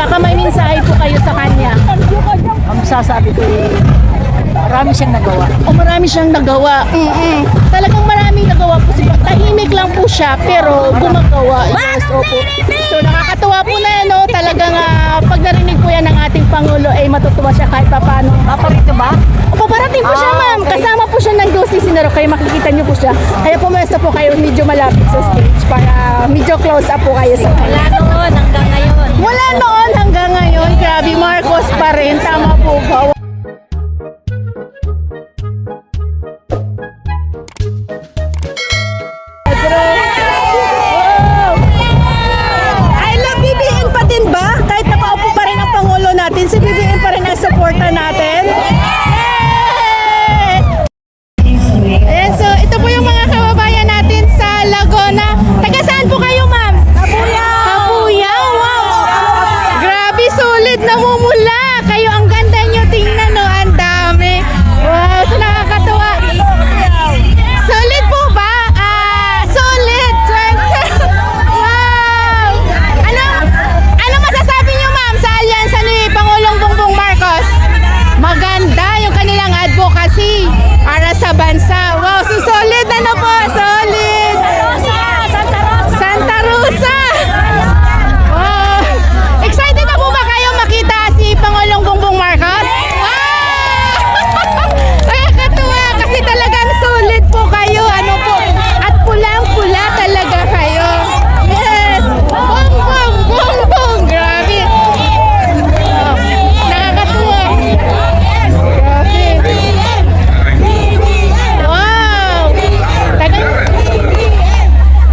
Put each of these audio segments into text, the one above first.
baka may mensahe po kayo sa kanya. Ang sasabi ko marami siyang nagawa. O marami siyang nagawa. Talagang maraming nagawa po siya. Tahimik lang po siya pero gumagawa. Yes, opo. So nakakatuwa po na yan, no? Talagang pag narinig po yan ng ating Pangulo ay matutuwa siya kahit paano. Paparito ba? O paparating po siya, ma'am. Okay. Kasama po siya ng Dosi Sinaro. Kaya makikita niyo po siya. Kaya pumwesto po kayo medyo malapit sa stage para medyo close up po kayo sa Wala noon hanggang ngayon. Wala noon hanggang ngayon. Grabe, Marcos pa rin. Tama po ba? I love BBM pa din ba? Kahit napaupo pa rin ang Pangulo natin, si BBM pa rin ang suporta natin. Ayan, so ito po yung mga kababayan natin sa Laguna. Taga saan po kayo, ma'am? Kabuyaw, wow! Grabe, solid namumula. Kayo, ang ganda nyo, tingnan, no? Ang dami. Wow, so nakakatuwa. Solid po ba? Solid. Wow! Ano masasabi nyo, ma'am, sa alyansa ni Pangulong Bongbong Marcos? Maganda yung kanilang advocacy para sa bansa. Wow, so solid na po, solid. Santa Rosa. Wow. Excited na po ba kayo makita si Pangulong Bongbong Marcos? Wow! Nakakatuwa kasi talagang solid po kayo. Ano po? At pulang-pula talaga kayo. Yes. Bong, bong, bong, bong. Grabe. Wow. Nakakatuwa. Grabe. Wow!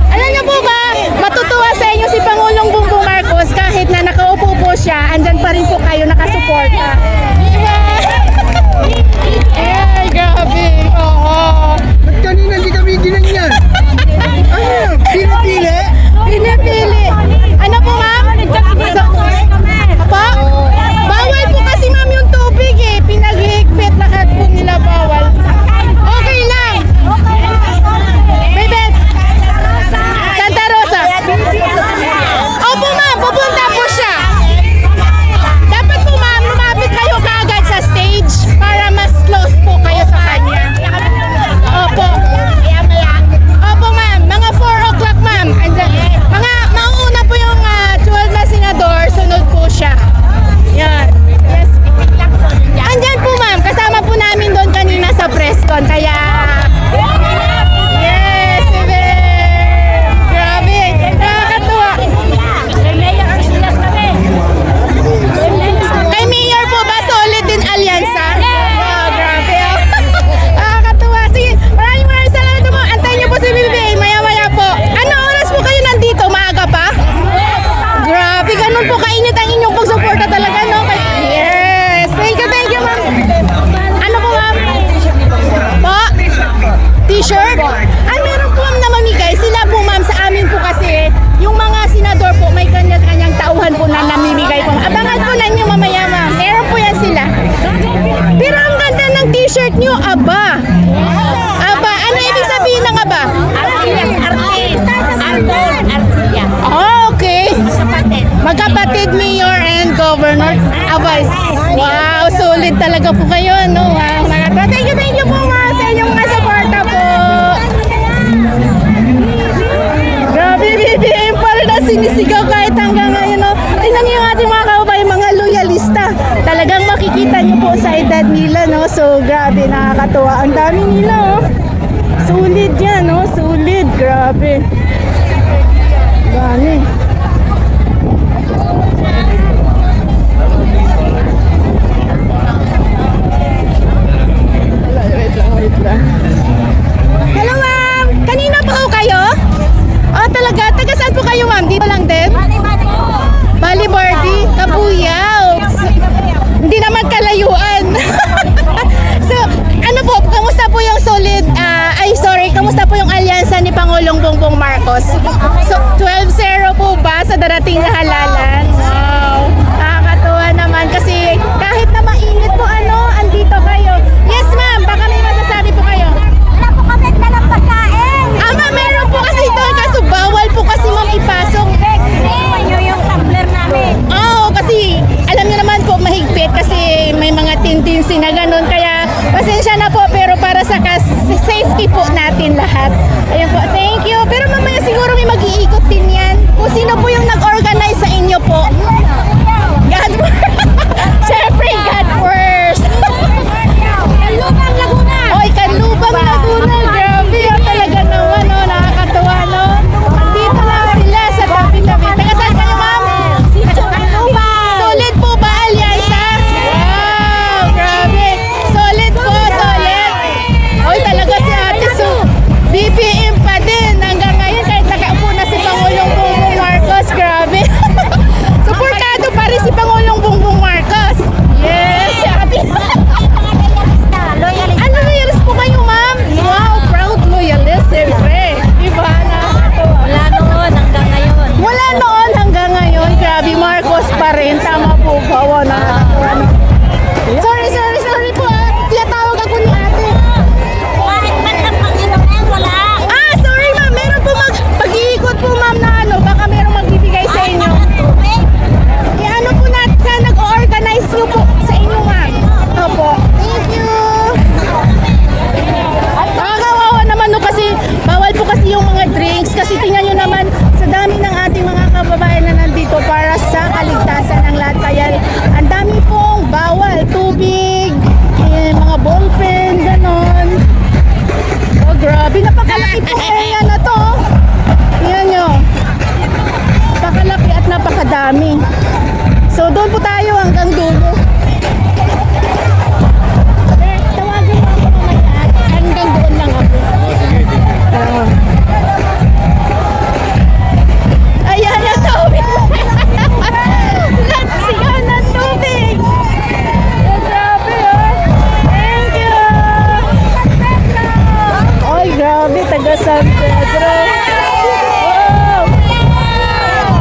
Alam niyo po ba, matutuwa sa inyo si Pangulong Bongbong Marcos kahit na nakaupo po siya, andyan pa rin po kayo nakasuporta. Ay, grabe. Oo. Ba't kanina hindi kami ginanyan? Ano? Pinipili? Pinipili. Ano po, ma'am? Apa? Bawal po kasi, ma'am, yung tubig eh. Pinaghihigpit lahat po nila bawal. Okay lang. Bebe. Santa Rosa. Opo, ma'am. Pupunta po siya. Dapat po, ma'am, lumapit kayo kaagad sa stage para mas close po kayo sa kanya. Opo. Opo, ma'am. Mga 4 o'clock, ma'am. Mga mauuna po yung 12 na senador. Sunod po siya. Yan. Yes. Andyan po, ma'am. Kasama po namin doon kanina sa press con. Kaya... Yes, bebe. Grabe. Nakakatuwa. Kay Mayor po ba solid din alyansa? Wow, grabe. Nakakatuwa. Sige, maraming salamat po. Antayin niyo po si BBM. Maya-maya po. Ano oras po kayo nandito? Maaga pa? Grabe, ganun po kainit ang inyong pagsuporta talaga, no? Yes. Thank you, ma'am. Ano po, ma'am? Po? T-shirt? Ay, meron po, ma'am, na mamigay. Sila po, ma'am, sa amin po kasi, yung mga senador po, may kanya-kanyang tauhan po na namimigay po. Abangan po lang nyo mamaya, ma'am. Meron po yan sila. Pero ang ganda ng t-shirt nyo, aba. Aba, ano ibig sabihin ng aba? Okay. Magkapatid, Mayor and Governor. Aba, wow, solid talaga po kayo, no? Wow, nakakatawa. Thank you po, ma'am, sa inyong mga suporta po. Grabe, BBM pa rin na sinisigaw kahit hanggang ngayon, no? Tingnan niyo yung ating mga kababayan, mga loyalista. Talagang makikita niyo po sa edad nila, no? So, grabe, nakakatuwa. Ang dami nila, oh. Solid yan, no? Solid, grabe. Dami. Wait lang. Hello, ma'am! Kanina pa ho kayo? Oh, talaga? Taga saan po kayo, ma'am? Dito lang din? Balibardi, Kabuyaw. Hindi naman kalayuan. So, ano po, kamusta po yung solid, kamusta po yung alyansa ni Pangulong Bongbong Marcos? So, 12-0 po emergency na ganun. Kaya pasensya na po, pero para sa safety po natin lahat. Ayun po, thank you. Pero mamaya siguro may mag-iikot din yan. Kung sino po yung nag-organize sa inyo po. God first. Siyempre, God first. Lubang Laguna. Oy, Kanlubang Laguna. Grabe, talaga naman, no? Nakakatuwa, no? Andito lang sila sa tabi-tabi. Taga saan kayo, ma'am? Solid po ba, Alyansa? Wow, grabe. Solid po, solid. Oy, talaga si Ate Su. BBM pa din hanggang ngayon kahit nakaupo na si Pangulong Bongbong Marcos. Grabe. Suportado pa rin si Pangulong Bongbong Marcos. Yes, si Ate. Ano loyalist po kayo, ma'am? Wow, proud loyalist, siyempre. Diba? Nakakatuwa. Wala noon hanggang ngayon. Wala noon hanggang ngayon. Grabe, Marcos pa rin. Tama po ba? Wow, nakakatuwa. Sorry po. Tiyatawag ako ni ate. Kahit man ang Panginoon ay wala. Ah, sorry ma'am. Meron po pag-iikot po ma'am na ano. Baka merong magbibigay sa inyo. Ano po natin sa nag-organize nyo po sa inyo ma'am. Opo. Thank you. Nakakawawa naman no kasi bawal po kasi yung mga drinks. Kasi tingnan nyo naman sa dami ng ating mga kababayan na nandito para sa kaligtasan ng lahat. Kaya ang dami pong bawal. Tubig, mga ballpen, ganon. Oh, grabe. Napakalaki po area na to. Tingnan nyo. Napakalaki at napakadami. So, doon po tayo hanggang dulo. Tawagin mo ako mamaya. Hanggang doon lang ako. Ayan na tubig. Let's see na tubig. Grabe oh. Thank you. Ay, grabe. Taga San Pedro. Wow.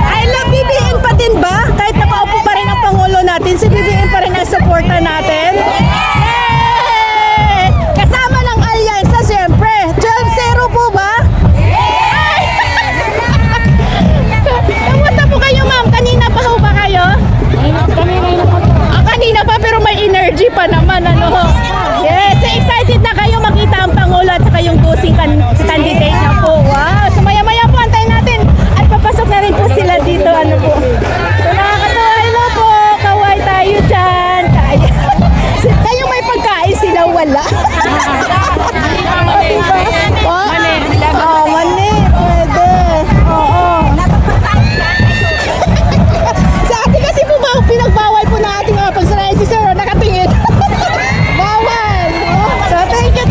I love BBM pa din ba? Kahit nakaupo pa rin ang Pangulo natin, si BBM pa rin ang supporter natin. Yay! Kasama ng Alyansa, siyempre. 12-0 po ba? Ay! Kamusta po kayo, ma'am? Kanina pa ho ba kayo? Kanina pa, pero may energy pa naman, ano? Yes, excited na kayo makita ang Pangulo at saka yung dosing candidate na po. Wow! So maya-maya po, antayin natin. At papasok na rin po sila dito, ano po. So nakakatawa, hello po. Kaway tayo dyan. Kaya. Kayo may pagkain, sila wala. Diba? Oh, mani. Pwede. Oo. Sa atin kasi po ba, pinagbawal po na ating mga pagsarayan si Sir, nakatingin. Bawal. Oh, so thank you.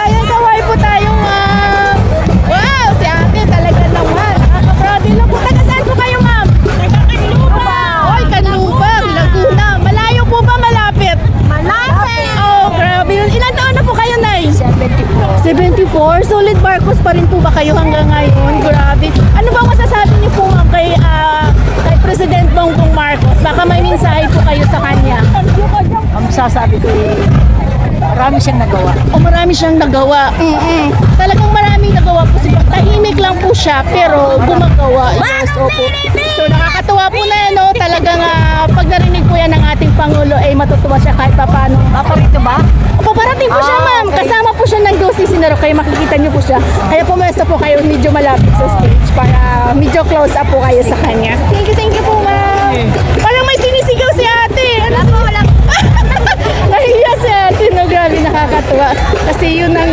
Ayan, kaway po tayo, ma'am. Wow, si ate talaga naman. Nakaka-proud din po. Taga saan po kayo, ma'am? Kanlubang. Oy, Kanlubang, Laguna. Malayo po ba, malapit? Malapit. Oh, grabe yun. Ilan taon na po kayo, Nay? 74. Solid Marcos pa rin po ba kayo hanggang ngayon? Grabe. Ano ba masasabi niyo po, ma'am, kay President Bongbong Marcos? Baka may mensahe po kayo sa kanya. Ang sasabi ko marami siyang nagawa. O marami siyang nagawa. Talagang maraming nagawa po siya. Tahimik lang po siya, pero gumagawa. Yes, opo. So nakakatuwa po na yan, no? Talagang pag narinig po yan ng ating Pangulo, ay matutuwa siya kahit pa paano. Paparito ba? O paparating po siya, ma'am. Okay. Kasama po siya ng Dosi Sinaro, kaya makikita niyo po siya. Kaya pumesto po kayo medyo malapit sa stage para medyo close up po kayo sa kanya. Thank you po, ma'am. Parang may sinisigaw si ate. Nahiya si ate, no? Grabe, nakakatuwa. Kasi yun ang